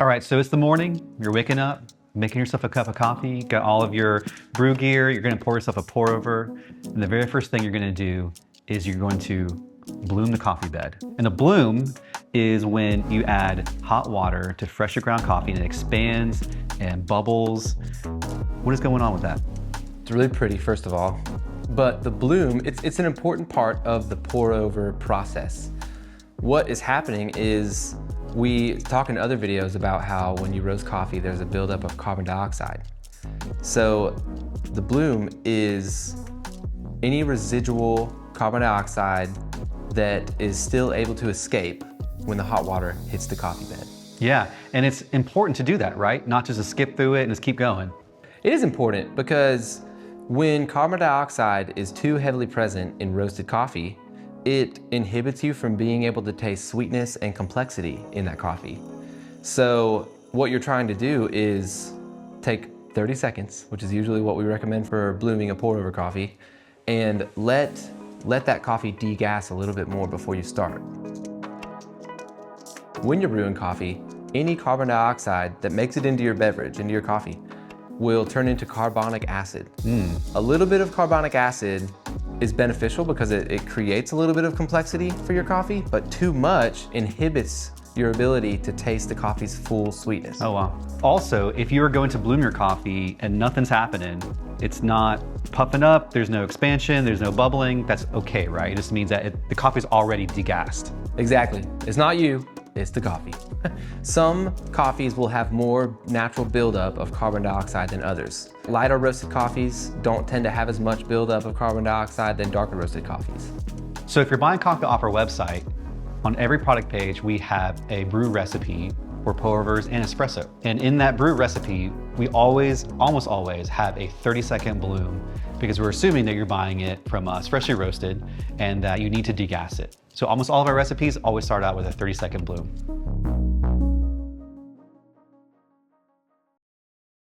All right, so it's the morning, you're waking up, making yourself a cup of coffee, got all of your brew gear, you're gonna pour yourself a pour over, and the very first thing you're gonna do is you're going to bloom the coffee bed. And the bloom is when you add hot water to freshly ground coffee and it expands and bubbles. What is going on with that? It's really pretty, first of all. But the bloom, it's an important part of the pour over process. What is happening is we talk in other videos about how when you roast coffee, there's a buildup of carbon dioxide. So the bloom is any residual carbon dioxide that is still able to escape when the hot water hits the coffee bed. Yeah, and it's important to do that, right? Not just to skip through it and just keep going. It is important because when carbon dioxide is too heavily present in roasted coffee, it inhibits you from being able to taste sweetness and complexity in that coffee. So what you're trying to do is take 30 seconds, which is usually what we recommend for blooming a pour over coffee, and let that coffee degas a little bit more before you start. When you're brewing coffee, any carbon dioxide that makes it into your beverage, into your coffee, will turn into carbonic acid. A little bit of carbonic acid is beneficial because it creates a little bit of complexity for your coffee, but too much inhibits your ability to taste the coffee's full sweetness. Oh wow. Also, if you are going to bloom your coffee and nothing's happening, it's not puffing up, there's no expansion, there's no bubbling, that's okay, right? It just means that the coffee is already degassed. Exactly. It's not you, it's the coffee. Some coffees will have more natural buildup of carbon dioxide than others. Lighter roasted coffees don't tend to have as much buildup of carbon dioxide than darker roasted coffees. So if you're buying coffee off our website, on every product page, we have a brew recipe for pour overs and espresso. And in that brew recipe, we almost always have a 30-second bloom because we're assuming that you're buying it from us freshly roasted and that you need to degas it. So almost all of our recipes always start out with a 30-second bloom.